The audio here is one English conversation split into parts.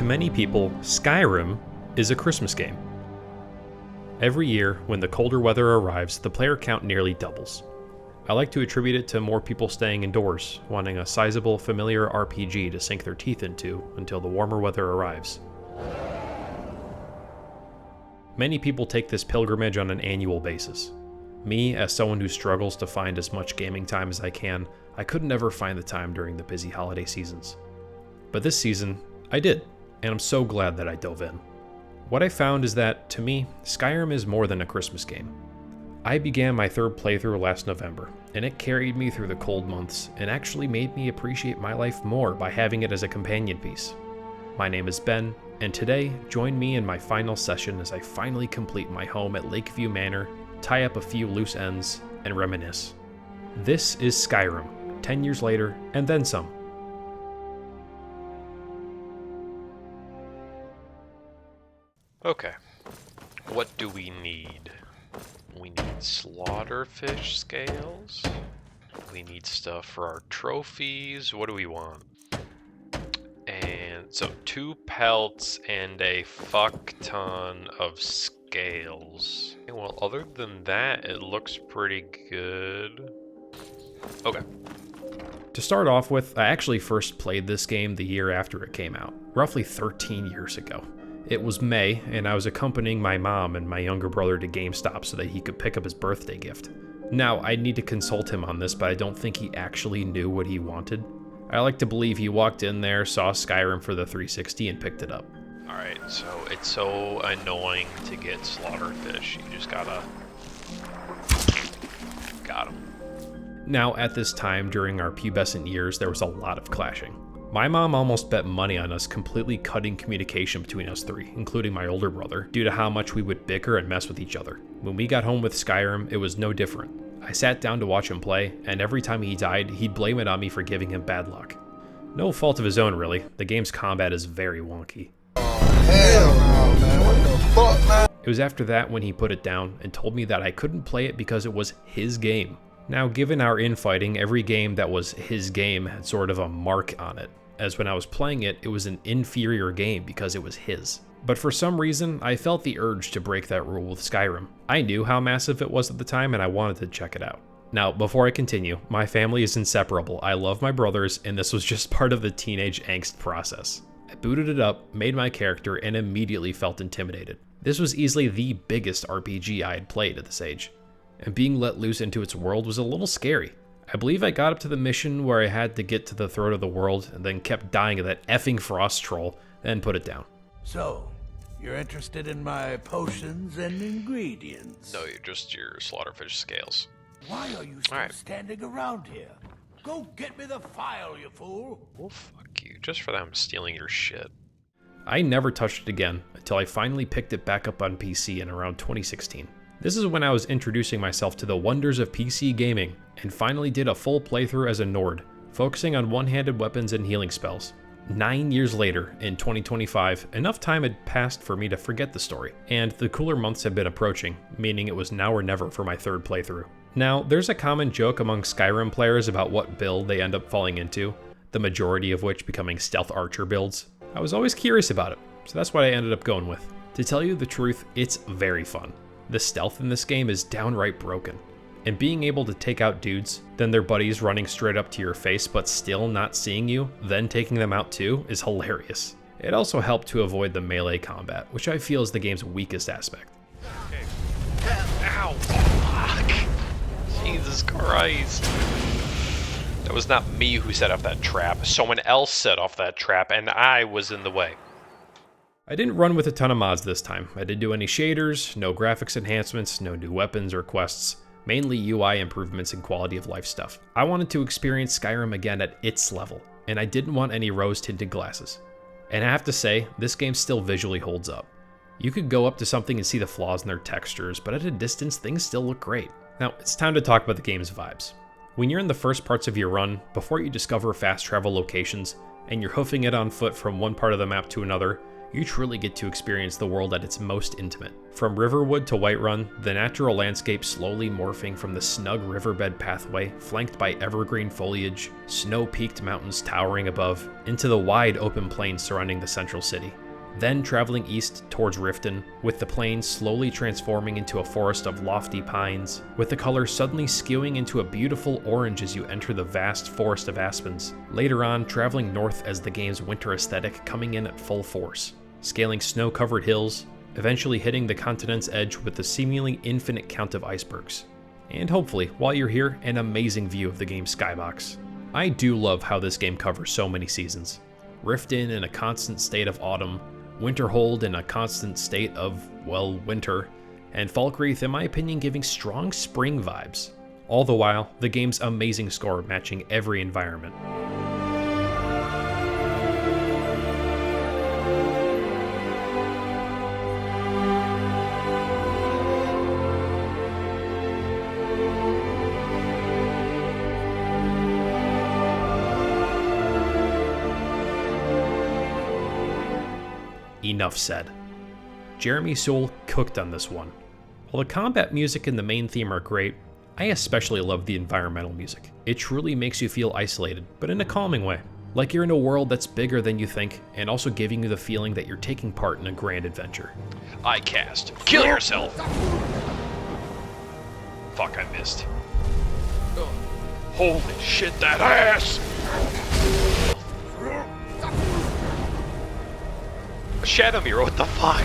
To many people, Skyrim is a Christmas game. Every year, when the colder weather arrives, the player count nearly doubles. I like to attribute it to more people staying indoors, wanting a sizable, familiar RPG to sink their teeth into until the warmer weather arrives. Many people take this pilgrimage on an annual basis. Me, as someone who struggles to find as much gaming time as I can, I couldn't ever find the time during the busy holiday seasons. But this season, I did, and I'm so glad that I dove in. What I found is that, to me, Skyrim is more than a Christmas game. I began my third playthrough last November, and it carried me through the cold months and actually made me appreciate my life more by having it as a companion piece. My name is Ben, and today, join me in my final session as I finally complete my home at Lakeview Manor, tie up a few loose ends, and reminisce. This is Skyrim, 10 years later, and then some. Okay, what do we need? We need slaughterfish scales. We need stuff for our trophies. What do we want? And so 2 pelts and a fuck ton of scales. Well, other than that, it looks pretty good. Okay. To start off with, I actually first played this game the year after it came out, roughly 13 years ago. It was May, and I was accompanying my mom and my younger brother to GameStop so that he could pick up his birthday gift. Now, I'd need to consult him on this, but I don't think he actually knew what he wanted. I like to believe he walked in there, saw Skyrim for the 360, and picked it up. Alright, so it's so annoying to get slaughterfish. You just gotta... Got him. Now, at this time, during our pubescent years, there was a lot of clashing. My mom almost bet money on us completely cutting communication between us three, including my older brother, due to how much we would bicker and mess with each other. When we got home with Skyrim, it was no different. I sat down to watch him play, and every time he died, he'd blame it on me for giving him bad luck. No fault of his own, really. The game's combat is very wonky. Hell no, man. What the fuck, man? It was after that when he put it down and told me that I couldn't play it because it was his game. Now, given our infighting, every game that was his game had sort of a mark on it, as when I was playing it, it was an inferior game because it was his. But for some reason, I felt the urge to break that rule with Skyrim. I knew how massive it was at the time and I wanted to check it out. Now, before I continue, my family is inseparable. I love my brothers, and this was just part of the teenage angst process. I booted it up, made my character, and immediately felt intimidated. This was easily the biggest RPG I had played at this age, and being let loose into its world was a little scary. I believe I got up to the mission where I had to get to the throat of the world and then kept dying of that effing frost troll, then put it down. So, you're interested in my potions and ingredients? No, you're just your slaughterfish scales. Why are you still standing around here? Go get me the file, you fool! Well, fuck you. Just for them stealing your shit. I never touched it again until I finally picked it back up on PC in around 2016. This is when I was introducing myself to the wonders of PC gaming, and finally did a full playthrough as a Nord, focusing on one-handed weapons and healing spells. 9 years later, in 2025, enough time had passed for me to forget the story, and the cooler months had been approaching, meaning it was now or never for my third playthrough. Now, there's a common joke among Skyrim players about what build they end up falling into, the majority of which becoming stealth archer builds. I was always curious about it, so that's what I ended up going with. To tell you the truth, it's very fun. The stealth in this game is downright broken, and being able to take out dudes, then their buddies running straight up to your face but still not seeing you, then taking them out too, is hilarious. It also helped to avoid the melee combat, which I feel is the game's weakest aspect. Okay. Ow! Fuck! Jesus Christ. That was not me who set off that trap. Someone else set off that trap, and I was in the way. I didn't run with a ton of mods this time. I didn't do any shaders, no graphics enhancements, no new weapons or quests, mainly UI improvements and quality of life stuff. I wanted to experience Skyrim again at its level, and I didn't want any rose-tinted glasses. And I have to say, this game still visually holds up. You could go up to something and see the flaws in their textures, but at a distance, things still look great. Now, it's time to talk about the game's vibes. When you're in the first parts of your run, before you discover fast travel locations, and you're hoofing it on foot from one part of the map to another, you truly get to experience the world at its most intimate. From Riverwood to Whiterun, the natural landscape slowly morphing from the snug riverbed pathway flanked by evergreen foliage, snow-peaked mountains towering above, into the wide open plains surrounding the central city. Then traveling east towards Riften, with the plains slowly transforming into a forest of lofty pines, with the color suddenly skewing into a beautiful orange as you enter the vast forest of aspens. Later on, traveling north as the game's winter aesthetic coming in at full force, scaling snow-covered hills, eventually hitting the continent's edge with the seemingly infinite count of icebergs. And hopefully, while you're here, an amazing view of the game's skybox. I do love how this game covers so many seasons. Riften in a constant state of autumn, Winterhold in a constant state of, well, winter, and Falkreath, in my opinion, giving strong spring vibes. All the while, the game's amazing score matching every environment. Enough said. Jeremy Soule cooked on this one. While the combat music and the main theme are great, I especially love the environmental music. It truly makes you feel isolated, but in a calming way. Like you're in a world that's bigger than you think, and also giving you the feeling that you're taking part in a grand adventure. I cast. Kill yourself! Fuck, I missed. Holy shit, that ass! Shadowmere, what the fuck?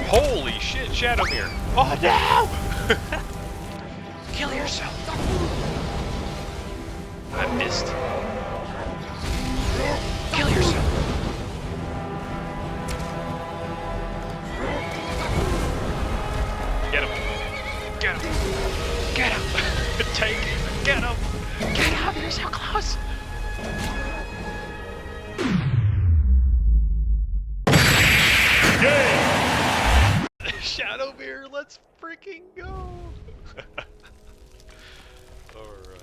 Holy shit, Shadowmere! Oh no! Kill yourself! I missed. Kill yourself! Get him! Get him! Get him! Take him! Get him! Get him! You're so close! Shadowmere, let's freaking go! Alright.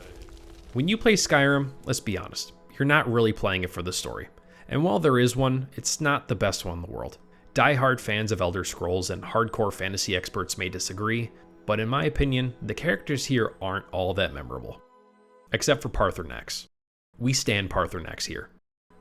When you play Skyrim, let's be honest, you're not really playing it for the story. And while there is one, it's not the best one in the world. Die-hard fans of Elder Scrolls and hardcore fantasy experts may disagree, but in my opinion, the characters here aren't all that memorable. Except for Paarthurnax. We stand Paarthurnax here.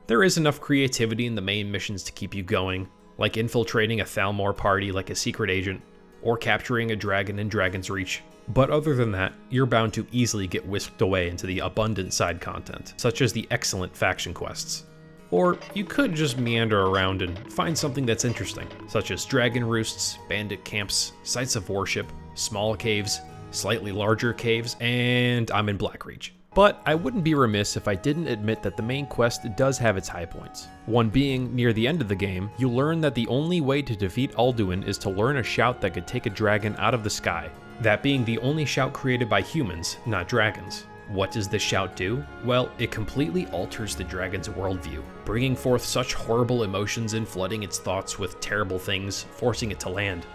There is enough creativity in the main missions to keep you going, like infiltrating a Thalmor party like a secret agent, or capturing a dragon in Dragon's Reach. But other than that, you're bound to easily get whisked away into the abundant side content, such as the excellent faction quests. Or you could just meander around and find something that's interesting, such as dragon roosts, bandit camps, sites of worship, small caves, slightly larger caves, and I'm in Blackreach. But I wouldn't be remiss if I didn't admit that the main quest does have its high points. One being, near the end of the game, you learn that the only way to defeat Alduin is to learn a shout that could take a dragon out of the sky. That being the only shout created by humans, not dragons. What does this shout do? Well, it completely alters the dragon's worldview, bringing forth such horrible emotions and flooding its thoughts with terrible things, forcing it to land.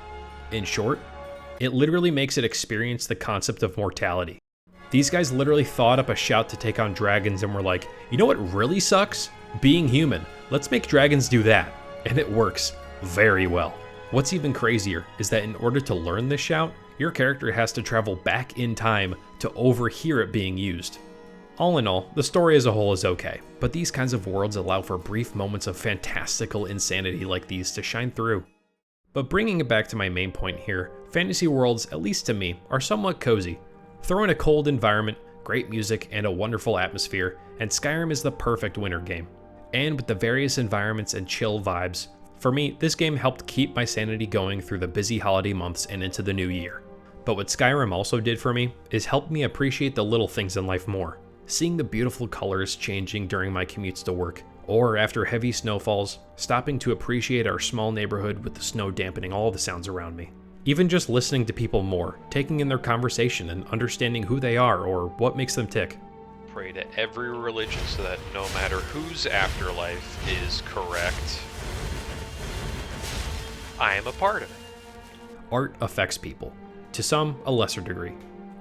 In short, it literally makes it experience the concept of mortality. These guys literally thought up a shout to take on dragons and were like, you know what really sucks? Being human. Let's make dragons do that. And it works very well. What's even crazier is that in order to learn this shout, your character has to travel back in time to overhear it being used. All in all, the story as a whole is okay, but these kinds of worlds allow for brief moments of fantastical insanity like these to shine through. But bringing it back to my main point here, fantasy worlds, at least to me, are somewhat cozy. Throw in a cold environment, great music, and a wonderful atmosphere, and Skyrim is the perfect winter game. And with the various environments and chill vibes, for me, this game helped keep my sanity going through the busy holiday months and into the new year. But what Skyrim also did for me is help me appreciate the little things in life more. Seeing the beautiful colors changing during my commutes to work, or after heavy snowfalls, stopping to appreciate our small neighborhood with the snow dampening all the sounds around me. Even just listening to people more, taking in their conversation and understanding who they are or what makes them tick. Pray to every religion so that no matter whose afterlife is correct, I am a part of it. Art affects people, to some a lesser degree.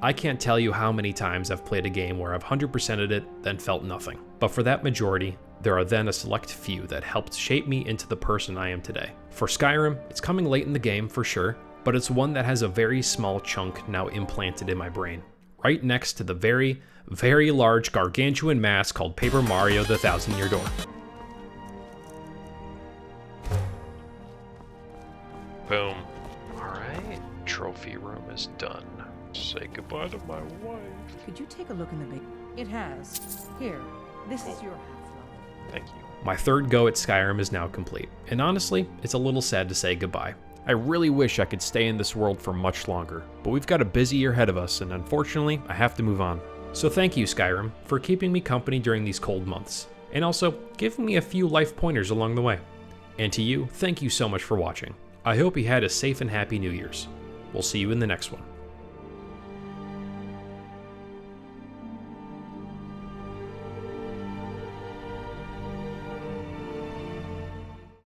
I can't tell you how many times I've played a game where I've 100%ed it, then felt nothing. But for that majority, there are then a select few that helped shape me into the person I am today. For Skyrim, it's coming late in the game for sure, but it's one that has a very small chunk now implanted in my brain, right next to the very, very large gargantuan mass called Paper Mario: The Thousand Year Door. Boom. Alright, trophy room is done. Say goodbye to my wife. Could you take a look in the big? It has. Here, this is your half-life. Thank you. My third go at Skyrim is now complete, and honestly, it's a little sad to say goodbye. I really wish I could stay in this world for much longer, but we've got a busy year ahead of us, and unfortunately, I have to move on. So thank you, Skyrim, for keeping me company during these cold months, and also giving me a few life pointers along the way. And to you, thank you so much for watching. I hope you had a safe and happy New Year's. We'll see you in the next one.